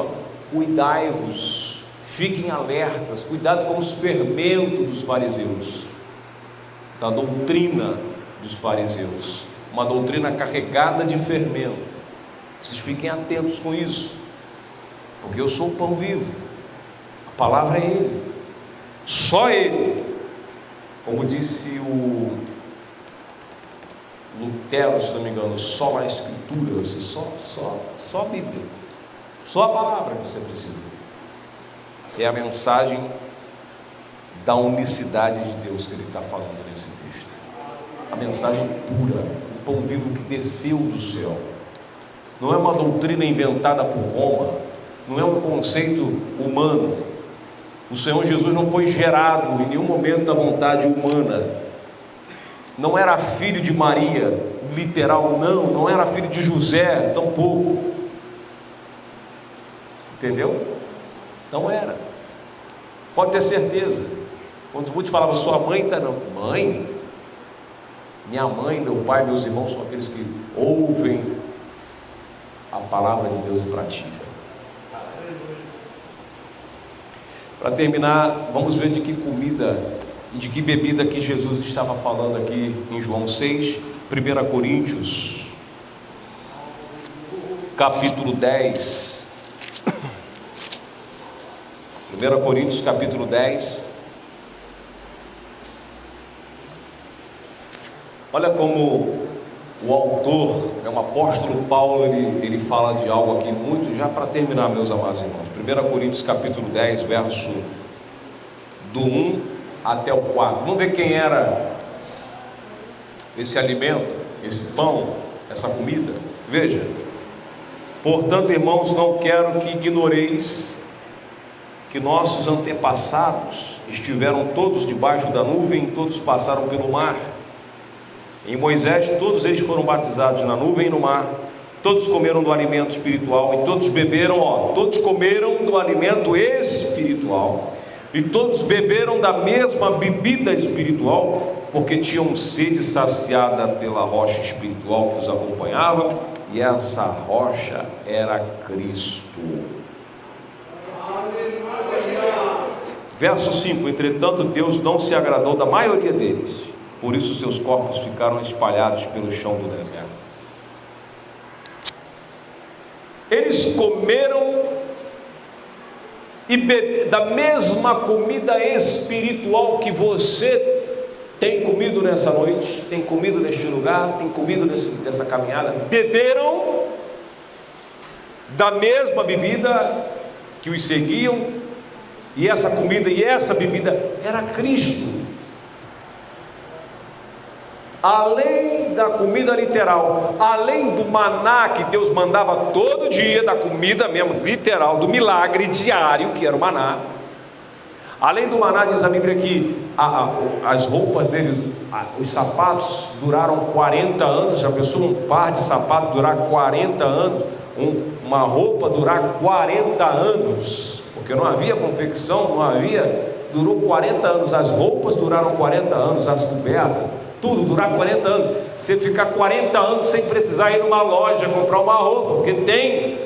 S3: cuidai-vos, fiquem alertas, cuidado com os fermentos dos fariseus, da doutrina dos fariseus, uma doutrina carregada de fermento. Vocês fiquem atentos com isso, porque eu sou o pão vivo, a palavra é Ele, só Ele. Como disse o Lutero, se não me engano, só a Escritura, só a Bíblia, só a palavra que você precisa. É a mensagem da unicidade de Deus que ele está falando nesse texto. A mensagem pura, o pão vivo que desceu do céu. Não é uma doutrina inventada por Roma, não é um conceito humano. O Senhor Jesus não foi gerado em nenhum momento da vontade humana. Não era filho de Maria, literal, não era filho de José, tampouco. Entendeu? Não era. Pode ter certeza. Quando muitos falavam, sua mãe está não. Mãe? Minha mãe, meu pai, meus irmãos são aqueles que ouvem a palavra de Deus e praticam. Para terminar, vamos ver de que comida e de que bebida que Jesus estava falando aqui em João 6, 1 Coríntios, capítulo 10. 1 Coríntios, capítulo 10. Olha como o autor, o apóstolo Paulo, ele fala de algo aqui muito, já para terminar, meus amados irmãos. 1 Coríntios capítulo 10, verso do 1 até o 4. Vamos ver quem era esse alimento, esse pão, essa comida. Veja: portanto, irmãos, não quero que ignoreis que nossos antepassados estiveram todos debaixo da nuvem, todos passaram pelo mar. Em Moisés, todos eles foram batizados na nuvem e no mar. Todos comeram do alimento espiritual e todos beberam, todos comeram do alimento espiritual e todos beberam da mesma bebida espiritual, porque tinham sede saciada pela rocha espiritual que os acompanhava, e essa rocha era Cristo. Verso 5: entretanto, Deus não se agradou da maioria deles, por isso seus corpos ficaram espalhados pelo chão do deserto. Eles comeram e beberam da mesma comida espiritual que você tem comido nessa noite, tem comido neste lugar, tem comido nessa caminhada. Beberam da mesma bebida que os seguiam, e essa comida e essa bebida era Cristo. Além da comida literal, além do maná que Deus mandava todo dia, da comida mesmo literal, do milagre diário que era o maná, além do maná, diz a Bíblia que as roupas deles, os sapatos duraram 40 anos. Já pensou um par de sapatos durar 40 anos? Uma roupa durar 40 anos, porque não havia confecção, durou 40 anos, as roupas duraram 40 anos, as cobertas, tudo durar 40 anos. Você ficar 40 anos sem precisar ir numa loja comprar uma roupa, porque tem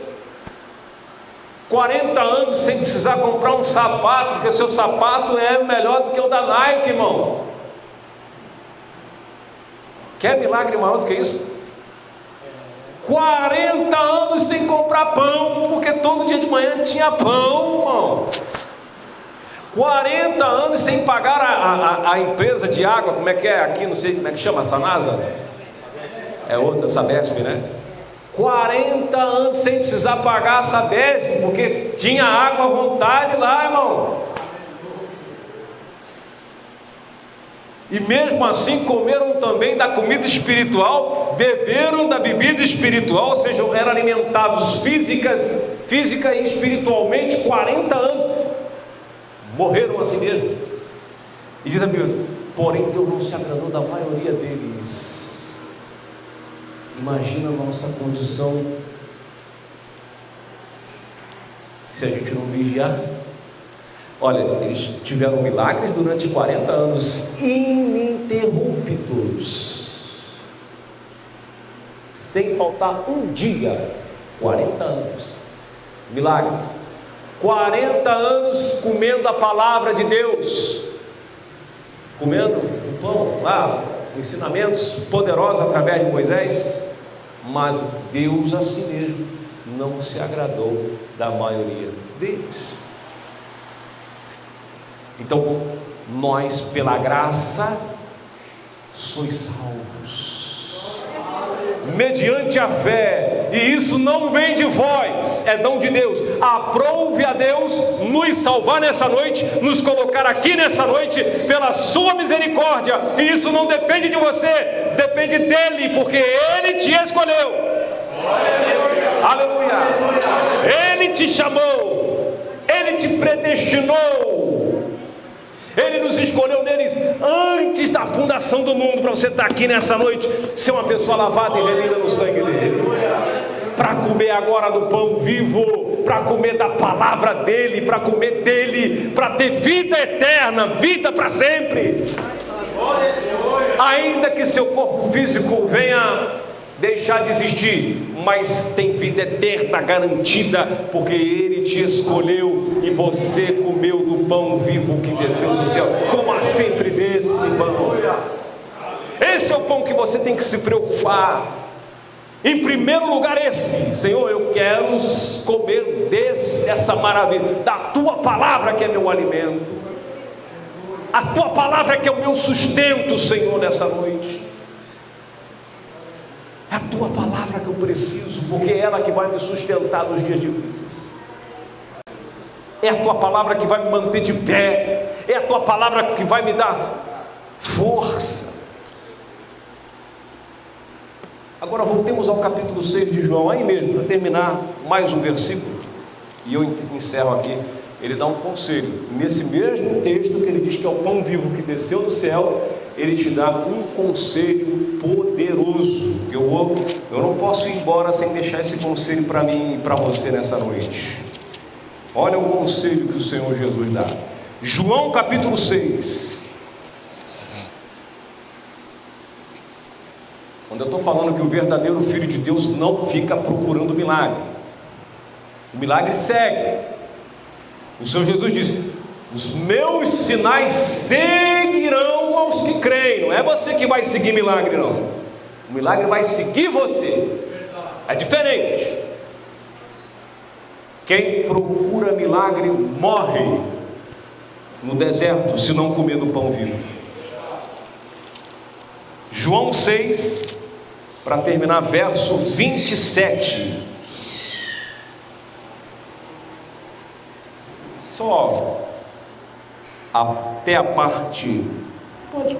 S3: 40 anos sem precisar comprar um sapato, porque seu sapato é melhor do que o da Nike, irmão. Quer milagre maior do que isso? 40 anos sem comprar pão, porque todo dia de manhã tinha pão, irmão. 40 anos sem pagar a empresa de água, como é que é aqui, não sei como é que chama, Sanasa? É outra, Sabesp, né? 40 anos sem precisar pagar a Sabesp, porque tinha água à vontade lá, irmão. E mesmo assim comeram também da comida espiritual, beberam da bebida espiritual, ou seja, eram alimentados física e espiritualmente 40 anos. Morreram a si mesmo. E diz a Bíblia: porém Deus não se agradou da maioria deles. Imagina a nossa condição se a gente não vigiar. Olha, eles tiveram milagres durante 40 anos ininterruptos, sem faltar um dia. 40 anos, milagres. 40 anos comendo a palavra de Deus, comendo o pão lá, ensinamentos poderosos através de Moisés. Mas Deus a si mesmo não se agradou da maioria deles. Então, nós pela graça sois salvos, mediante a fé, e isso não vem de vós, é dom de Deus. Aprove a Deus nos salvar nessa noite, nos colocar aqui nessa noite, pela sua misericórdia, e isso não depende de você, depende dele, porque ele te escolheu. Aleluia! Ele te chamou, ele te predestinou, ele nos escolheu neles antes da fundação do mundo, para você estar aqui nessa noite, ser uma pessoa lavada e remida no sangue dele, para comer agora do pão vivo, para comer da palavra dele, para comer dele, para ter vida eterna, vida para sempre. Ainda que seu corpo físico venha deixar de existir, mas tem vida eterna garantida, porque ele te escolheu e você comeu do pão vivo que desceu do céu. Coma sempre desse pão. Esse é o pão que você tem que se preocupar. Em primeiro lugar, esse: Senhor, eu quero comer dessa maravilha, da tua palavra que é meu alimento, a tua palavra que é o meu sustento, Senhor, nessa noite. É a tua palavra que eu preciso, porque é ela que vai me sustentar nos dias difíceis. É a tua palavra que vai me manter de pé. É a tua palavra que vai me dar força. Agora voltemos ao capítulo 6 de João, aí mesmo, para terminar mais um versículo, e eu encerro aqui. Ele dá um conselho, nesse mesmo texto que ele diz que é o pão vivo que desceu do céu, ele te dá um conselho poderoso, que eu não posso ir embora sem deixar esse conselho para mim e para você nessa noite. Olha o conselho que o Senhor Jesus dá. João capítulo 6. Quando eu estou falando que o verdadeiro Filho de Deus não fica procurando milagre, o milagre segue. O Senhor Jesus diz: os meus sinais seguirão aos que creem. Não é você que vai seguir milagre, não. O milagre vai seguir você. É diferente. Quem procura milagre morre no deserto se não comer do pão vivo. João 6, para terminar, verso 27. Só até a parte, pode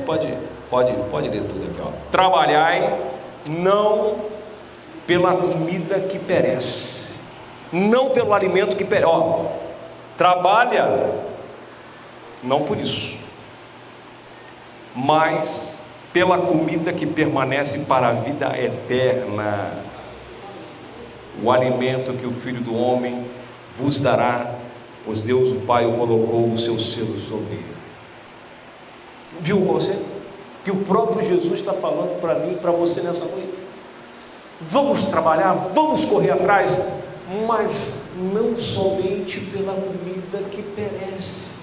S3: ler tudo aqui, ó. Trabalhai não pela comida que perece, não pelo alimento que perece, ó. Trabalha não por isso, mas pela comida que permanece para a vida eterna, o alimento que o Filho do Homem vos dará, pois Deus o Pai o colocou o seu selo sobre ele. Viu o conselho? Que o próprio Jesus está falando para mim e para você nessa noite. Vamos trabalhar, vamos correr atrás, mas não somente pela comida que perece.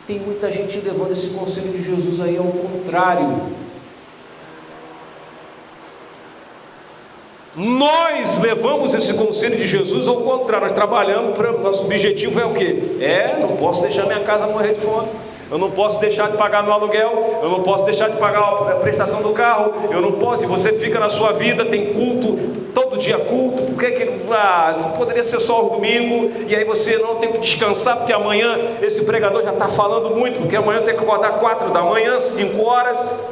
S3: Tem muita gente levando esse conselho de Jesus aí ao contrário. Nós levamos esse conselho de Jesus ao contrário. Nós trabalhamos para nosso objetivo é o quê? Não posso deixar minha casa morrer de fome. eu não posso deixar de pagar meu aluguel, eu não posso deixar de pagar a prestação do carro, eu não posso. E você fica na sua vida, tem culto, todo dia culto, por que isso poderia ser só o domingo, e aí você não tem que descansar, porque amanhã esse pregador já está falando muito, porque amanhã eu tenho que acordar 4 da manhã, 5 horas.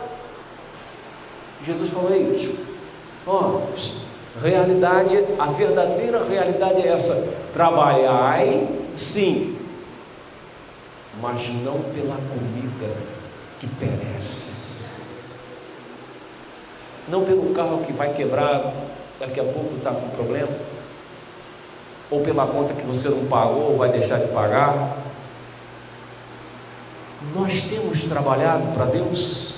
S3: Jesus falou: ei, realidade, a verdadeira realidade é essa: trabalhai sim, mas não pela comida que perece, não pelo carro que vai quebrar, daqui a pouco está com problema, ou pela conta que você não pagou ou vai deixar de pagar. Nós temos trabalhado para Deus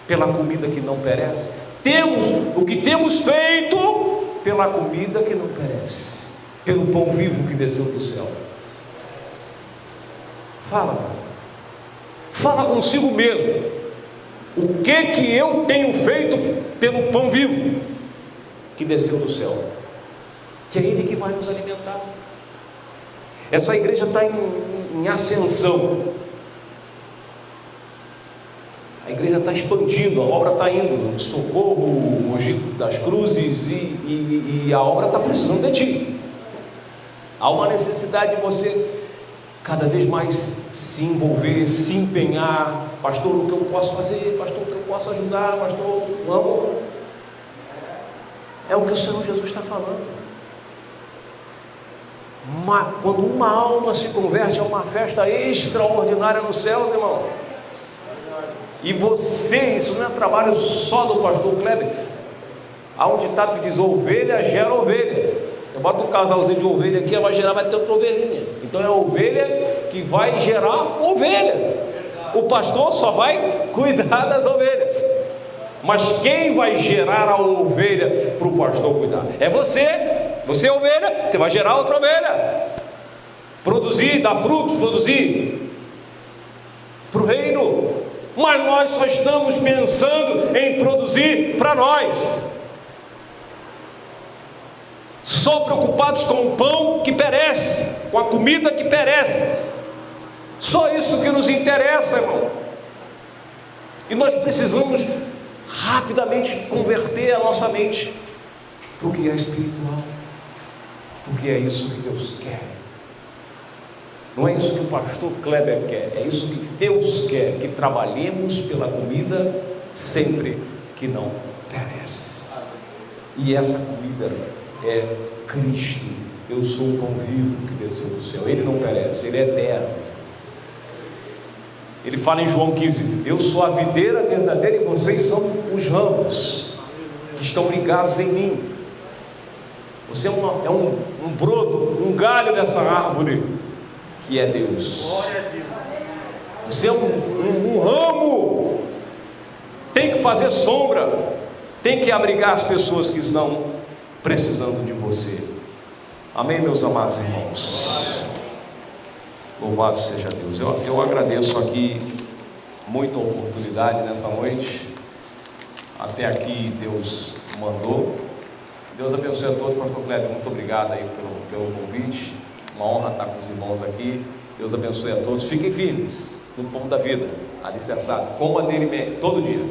S3: pela comida que não perece? Temos o que temos feito pela comida que não perece, pelo pão vivo que desceu do céu? Fala consigo mesmo. O que eu tenho feito pelo pão vivo que desceu do céu? Que é Ele que vai nos alimentar. Essa igreja está em ascensão. A igreja está expandindo, a obra está indo, Socorro, Mogi das Cruzes, e a obra está precisando de ti. Há uma necessidade de você cada vez mais se envolver, se empenhar. Pastor, o que eu posso fazer? Pastor, o que eu posso ajudar? Pastor, vamos. É o que o Senhor Jesus está falando. Quando uma alma se converte, é uma festa extraordinária nos céus, irmão. E você, isso não é trabalho só do pastor Kleber. Há um ditado que diz: ovelha gera ovelha. Eu boto um casalzinho de ovelha aqui, vai ter outra ovelhinha. Então é a ovelha que vai gerar ovelha. O pastor só vai cuidar das ovelhas, mas quem vai gerar a ovelha para o pastor cuidar? É você. Você é ovelha, você vai gerar outra ovelha, produzir, dar frutos, produzir para o reino. Mas nós só estamos pensando em produzir para nós, só preocupados com o pão que perece, com a comida que perece. Só isso que nos interessa, irmão. E nós precisamos rapidamente converter a nossa mente para o que é espiritual, porque é isso que Deus quer. Não é isso que o pastor Kleber quer, é isso que Deus quer, que trabalhemos pela comida sempre que não perece. E essa comida é Cristo. Eu sou o pão vivo que desceu do céu. Ele não perece, Ele é eterno. Ele fala em João 15: eu sou a videira verdadeira e vocês são os ramos que estão ligados em mim. Você é um broto, um galho dessa árvore que é Deus. Você é um ramo, tem que fazer sombra, tem que abrigar as pessoas que estão precisando de você. Amém, meus amados irmãos? Louvado seja Deus. Eu agradeço aqui muita oportunidade nessa noite. Até aqui Deus mandou. Deus abençoe a todos. Pastor Kleber, muito obrigado aí pelo convite. Uma honra estar com os irmãos aqui. Deus abençoe a todos. Fiquem firmes no pão da vida, alicerçado. Coma dele todo dia.